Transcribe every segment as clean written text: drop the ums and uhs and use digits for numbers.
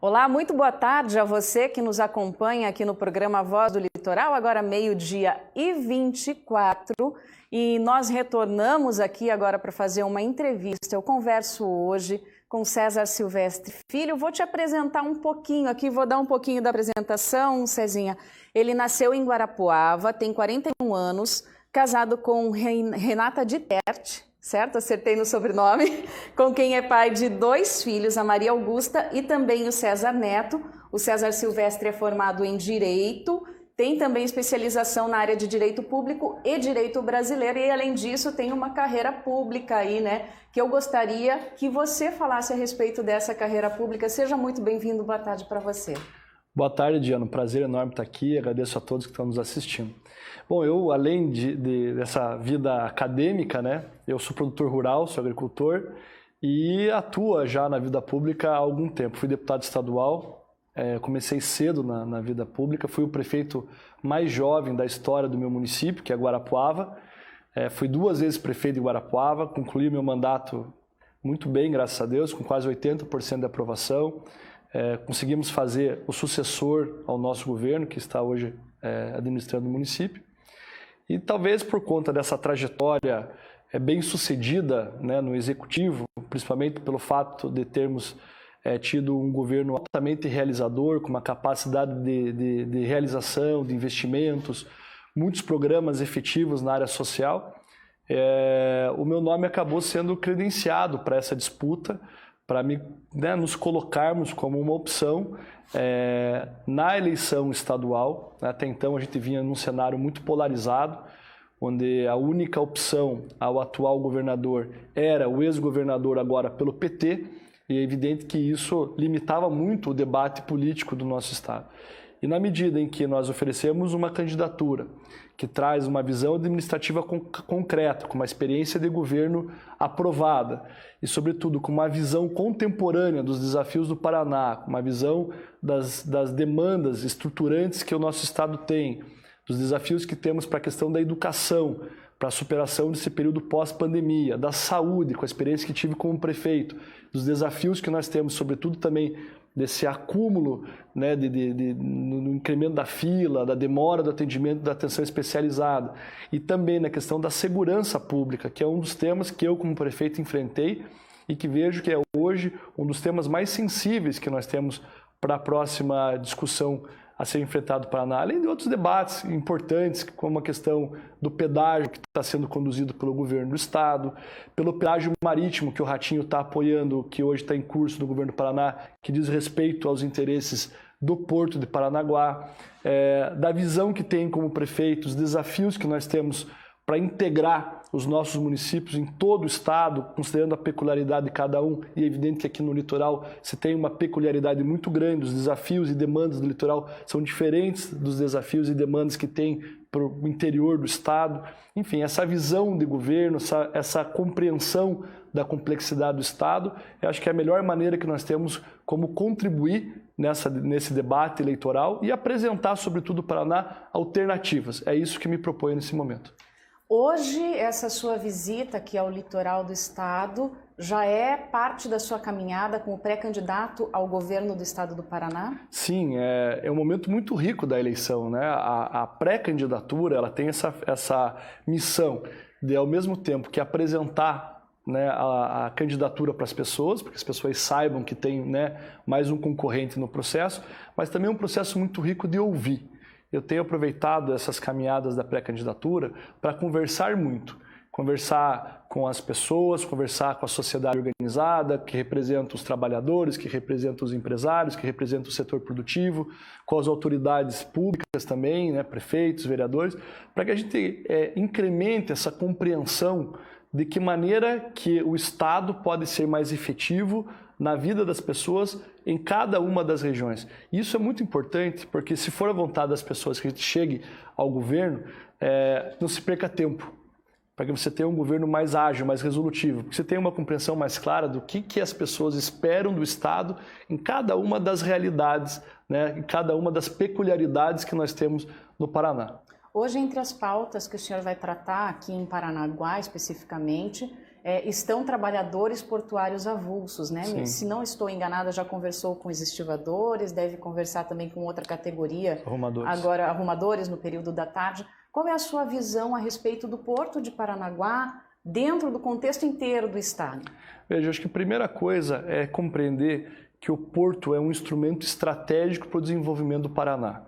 Olá, muito boa tarde a você que nos acompanha aqui no programa Voz do Litoral, agora 12h24, e nós retornamos aqui agora para fazer uma entrevista. Eu converso hoje com César Silvestre Filho. Vou te apresentar um pouquinho aqui, vou dar um pouquinho da apresentação, Cezinha. Ele nasceu em Guarapuava, tem 41 anos, casado com Renata Diterte, certo? Acertei no sobrenome, com quem é pai de 2 filhos, a Maria Augusta e também o César Neto. O César Silvestre é formado em Direito, tem também especialização na área de Direito Público e Direito Brasileiro e, além disso, tem uma carreira pública aí, né? Que eu gostaria que você falasse a respeito dessa carreira pública. Seja muito bem-vindo, boa tarde para você. Boa tarde, Diana. Um prazer enorme estar aqui. Agradeço a todos que estão nos assistindo. Bom, eu, além dessa vida acadêmica, né, eu sou produtor rural, sou agricultor e atuo já na vida pública há algum tempo. Fui deputado estadual, comecei cedo na vida pública, fui o prefeito mais jovem da história do meu município, que é Guarapuava. Fui 2 vezes prefeito de Guarapuava, concluí meu mandato muito bem, graças a Deus, com quase 80% de aprovação. Conseguimos fazer o sucessor ao nosso governo, que está hoje administrando o município. E talvez por conta dessa trajetória bem sucedida, né, no executivo, principalmente pelo fato de termos tido um governo altamente realizador, com uma capacidade de realização, de investimentos, muitos programas efetivos na área social, o meu nome acabou sendo credenciado para essa disputa, para nos colocarmos como uma opção na eleição estadual. Até então a gente vinha num cenário muito polarizado, onde a única opção ao atual governador era o ex-governador agora pelo PT, e é evidente que isso limitava muito o debate político do nosso estado. E na medida em que nós oferecemos uma candidatura que traz uma visão administrativa concreta, com uma experiência de governo aprovada e, sobretudo, com uma visão contemporânea dos desafios do Paraná, com uma visão das demandas estruturantes que o nosso estado tem, dos desafios que temos para a questão da educação, para a superação desse período pós-pandemia, da saúde, com a experiência que tive como prefeito, dos desafios que nós temos, sobretudo também desse acúmulo, né, no incremento da fila, da demora do atendimento, da atenção especializada, e também na questão da segurança pública, que é um dos temas que eu, como prefeito, enfrentei e que vejo que é hoje um dos temas mais sensíveis que nós temos para a próxima discussão a ser enfrentado para Paraná, além de outros debates importantes, como a questão do pedágio que está sendo conduzido pelo governo do estado, pelo pedágio marítimo que o Ratinho está apoiando, que hoje está em curso no governo do Paraná, que diz respeito aos interesses do Porto de Paranaguá, da visão que tem como prefeito, os desafios que nós temos para integrar os nossos municípios em todo o estado, considerando a peculiaridade de cada um, e é evidente que aqui no litoral se tem uma peculiaridade muito grande, os desafios e demandas do litoral são diferentes dos desafios e demandas que tem para o interior do estado. Enfim, essa visão de governo, essa compreensão da complexidade do estado, eu acho que é a melhor maneira que nós temos como contribuir nesse debate eleitoral e apresentar, sobretudo, para o Paraná, alternativas. É isso que me proponho nesse momento. Hoje, essa sua visita aqui ao litoral do estado já é parte da sua caminhada como pré-candidato ao governo do estado do Paraná? Sim, é um momento muito rico da eleição, né? A pré-candidatura, ela tem essa missão de, ao mesmo tempo que apresentar, né, a candidatura para as pessoas, porque as pessoas saibam que tem, né, mais um concorrente no processo, mas também um processo muito rico de ouvir. Eu tenho aproveitado essas caminhadas da pré-candidatura para conversar muito. Conversar com as pessoas, conversar com a sociedade organizada, que representa os trabalhadores, que representa os empresários, que representa o setor produtivo, com as autoridades públicas também, né, prefeitos, vereadores, para que a gente incremente essa compreensão de que maneira que o Estado pode ser mais efetivo na vida das pessoas em cada uma das regiões. Isso é muito importante, porque se for a vontade das pessoas que a gente chegue ao governo, não se perca tempo, para que você tenha um governo mais ágil, mais resolutivo, porque você tenha uma compreensão mais clara do que as pessoas esperam do Estado em cada uma das realidades, né, em cada uma das peculiaridades que nós temos no Paraná. Hoje, entre as pautas que o senhor vai tratar aqui em Paranaguá, especificamente, estão trabalhadores portuários avulsos, né? Sim. Se não estou enganada, já conversou com os estivadores, deve conversar também com outra categoria. Arrumadores. Agora, arrumadores no período da tarde. Qual é a sua visão a respeito do Porto de Paranaguá dentro do contexto inteiro do Estado? Veja, acho que a primeira coisa é compreender que o Porto é um instrumento estratégico para o desenvolvimento do Paraná.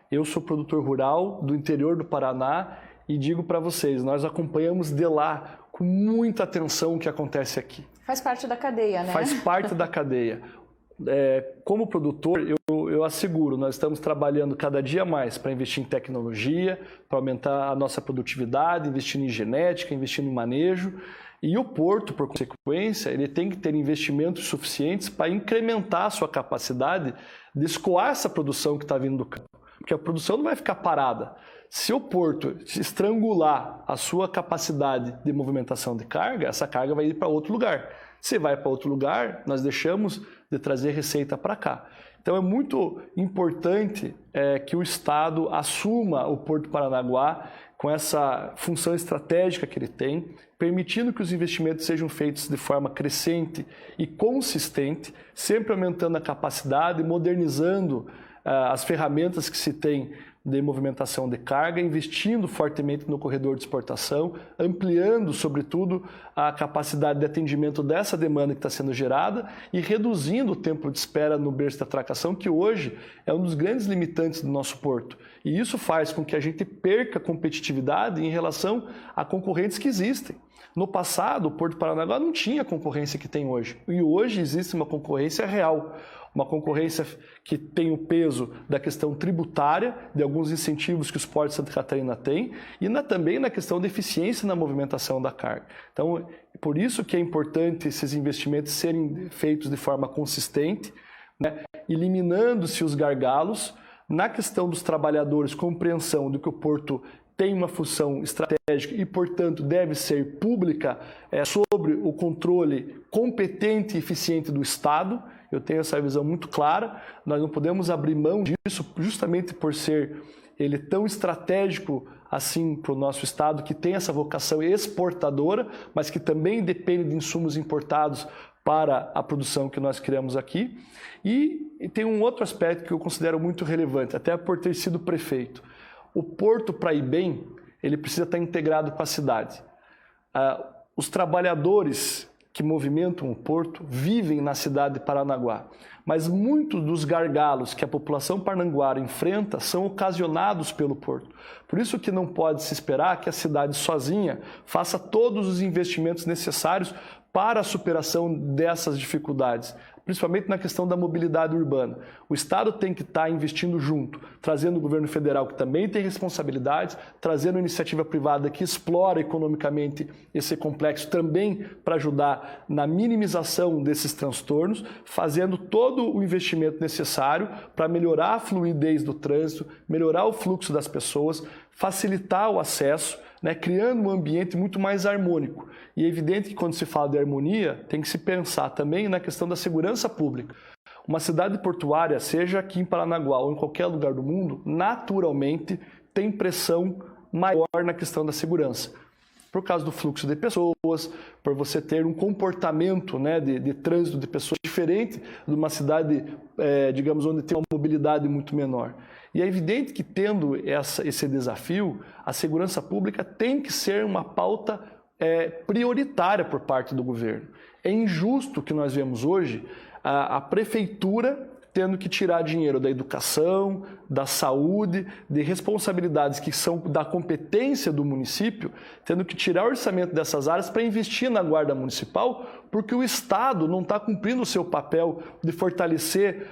Eu sou produtor rural do interior do Paraná e digo para vocês, nós acompanhamos de lá com muita atenção o que acontece aqui. Faz parte da cadeia, né? Faz parte da cadeia. Como produtor, eu asseguro, nós estamos trabalhando cada dia mais para investir em tecnologia, para aumentar a nossa produtividade, investindo em genética, investindo em manejo. E o Porto, por consequência, ele tem que ter investimentos suficientes para incrementar a sua capacidade de escoar essa produção que está vindo do campo. Porque a produção não vai ficar parada. Se o Porto estrangular a sua capacidade de movimentação de carga, essa carga vai ir para outro lugar. Se vai para outro lugar, nós deixamos de trazer receita para cá. Então é muito importante que o Estado assuma o Porto de Paranaguá com essa função estratégica que ele tem, permitindo que os investimentos sejam feitos de forma crescente e consistente, sempre aumentando a capacidade, modernizando as ferramentas que se tem de movimentação de carga, investindo fortemente no corredor de exportação, ampliando, sobretudo, a capacidade de atendimento dessa demanda que está sendo gerada e reduzindo o tempo de espera no berço de atracação, que hoje é um dos grandes limitantes do nosso porto. E isso faz com que a gente perca competitividade em relação a concorrentes que existem. No passado, o Porto de Paranaguá não tinha a concorrência que tem hoje. E hoje existe uma concorrência real. Uma concorrência que tem o peso da questão tributária, de alguns incentivos que os portos de Santa Catarina têm, e também na questão da eficiência na movimentação da carga. Então, por isso que é importante esses investimentos serem feitos de forma consistente, né, eliminando-se os gargalos. Na questão dos trabalhadores, compreensão de que o porto tem uma função estratégica e, portanto, deve ser pública sobre o controle competente e eficiente do Estado. Eu tenho essa visão muito clara. Nós não podemos abrir mão disso justamente por ser ele tão estratégico assim para o nosso Estado, que tem essa vocação exportadora, mas que também depende de insumos importados para a produção que nós criamos aqui. E tem um outro aspecto que eu considero muito relevante, até por ter sido prefeito. O porto, para ir bem, ele precisa estar integrado com a cidade. Os trabalhadores que movimentam o porto vivem na cidade de Paranaguá, mas muitos dos gargalos que a população parnanguara enfrenta são ocasionados pelo porto. Por isso que não pode se esperar que a cidade sozinha faça todos os investimentos necessários para a superação dessas dificuldades, principalmente na questão da mobilidade urbana. O Estado tem que estar investindo junto, trazendo o governo federal, que também tem responsabilidades, trazendo a iniciativa privada que explora economicamente esse complexo também para ajudar na minimização desses transtornos, fazendo todo o investimento necessário para melhorar a fluidez do trânsito, melhorar o fluxo das pessoas, facilitar o acesso, né, criando um ambiente muito mais harmônico. E é evidente que quando se fala de harmonia, tem que se pensar também na questão da segurança pública. Uma cidade portuária, seja aqui em Paranaguá ou em qualquer lugar do mundo, naturalmente tem pressão maior na questão da segurança. Por causa do fluxo de pessoas, por você ter um comportamento, né, de trânsito de pessoas diferente de uma cidade, digamos, onde tem uma mobilidade muito menor. E é evidente que, tendo esse desafio, a segurança pública tem que ser uma pauta prioritária por parte do governo. É injusto que nós vemos hoje a prefeitura tendo que tirar dinheiro da educação, da saúde, de responsabilidades que são da competência do município, tendo que tirar o orçamento dessas áreas para investir na guarda municipal, porque o Estado não está cumprindo o seu papel de fortalecer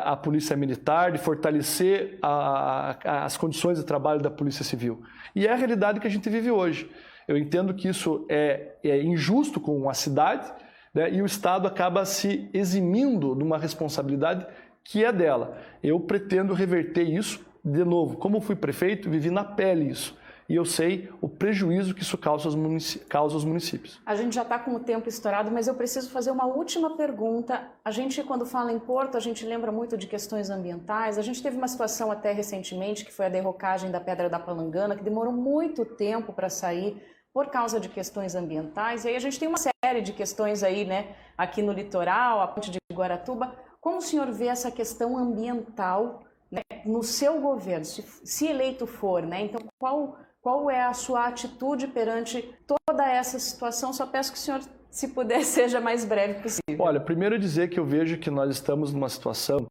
a polícia militar, de fortalecer as condições de trabalho da polícia civil. E é a realidade que a gente vive hoje. Eu entendo que isso é injusto com a cidade, né, e o Estado acaba se eximindo de uma responsabilidade que é dela. Eu pretendo reverter isso, de novo, como fui prefeito, vivi na pele isso. E eu sei o prejuízo que isso causa aos municípios. A gente já está com o tempo estourado, mas eu preciso fazer uma última pergunta. A gente, quando fala em porto, a gente lembra muito de questões ambientais. A gente teve uma situação até recentemente, que foi a derrocagem da Pedra da Palangana, que demorou muito tempo para sair. por causa de questões ambientais. E aí a gente tem uma série de questões aí, né, aqui no litoral, a ponte de Guaratuba. Como o senhor vê essa questão ambiental, né, no seu governo, se eleito for, né? Então, qual é a sua atitude perante toda essa situação? Só peço que o senhor, se puder, seja mais breve possível. Olha, primeiro dizer que eu vejo que nós estamos numa situação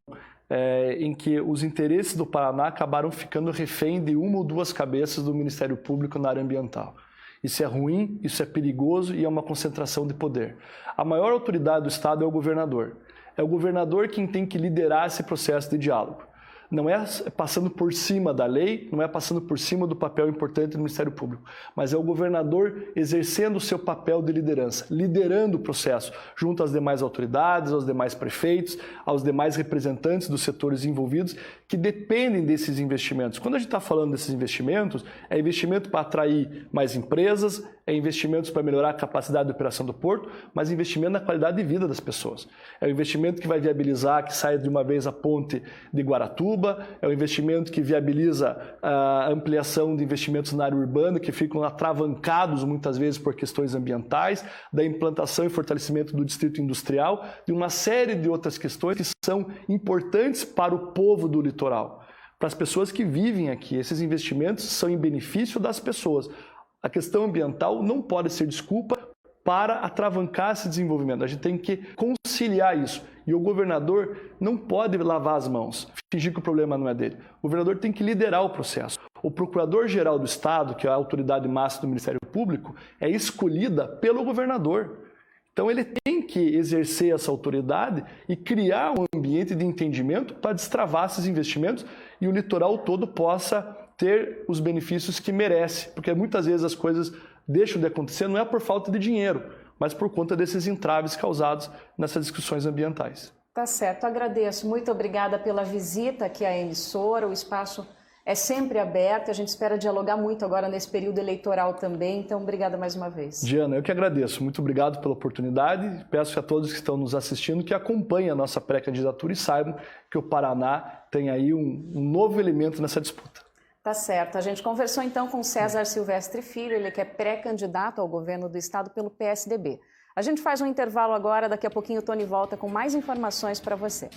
em que os interesses do Paraná acabaram ficando refém de uma ou duas cabeças do Ministério Público na área ambiental. Isso é ruim, isso é perigoso e é uma concentração de poder. A maior autoridade do Estado é o governador. É o governador quem tem que liderar esse processo de diálogo. Não é passando por cima da lei, não é passando por cima do papel importante do Ministério Público, mas é o governador exercendo o seu papel de liderança, liderando o processo, junto às demais autoridades, aos demais prefeitos, aos demais representantes dos setores envolvidos, que dependem desses investimentos. Quando a gente está falando desses investimentos, é investimento para atrair mais empresas, é investimentos para melhorar a capacidade de operação do porto, mas investimento na qualidade de vida das pessoas. É o investimento que vai viabilizar que saia de uma vez a ponte de Guaratuba, é o investimento que viabiliza a ampliação de investimentos na área urbana, que ficam atravancados muitas vezes por questões ambientais, da implantação e fortalecimento do distrito industrial, de uma série de outras questões que são importantes para o povo do litoral, para as pessoas que vivem aqui. Esses investimentos são em benefício das pessoas. A questão ambiental não pode ser desculpa para atravancar esse desenvolvimento. A gente tem que conciliar isso. E o governador não pode lavar as mãos, fingir que o problema não é dele. O governador tem que liderar o processo. O procurador-geral do Estado, que é a autoridade máxima do Ministério Público, é escolhida pelo governador. Então ele tem que exercer essa autoridade e criar um ambiente de entendimento para destravar esses investimentos e o litoral todo possa ter os benefícios que merece, porque muitas vezes as coisas deixam de acontecer não é por falta de dinheiro, mas por conta desses entraves causados nessas discussões ambientais. Tá certo, agradeço. Muito obrigada pela visita aqui à emissora. O espaço é sempre aberto, a gente espera dialogar muito agora nesse período eleitoral também, então obrigada mais uma vez. Diana, eu que agradeço. Muito obrigado pela oportunidade. Peço a todos que estão nos assistindo que acompanhem a nossa pré-candidatura e saibam que o Paraná tem aí um novo elemento nessa disputa. Tá certo. A gente conversou então com César Silvestre Filho, ele que é pré-candidato ao governo do estado pelo PSDB. A gente faz um intervalo agora, daqui a pouquinho o Tony volta com mais informações para você.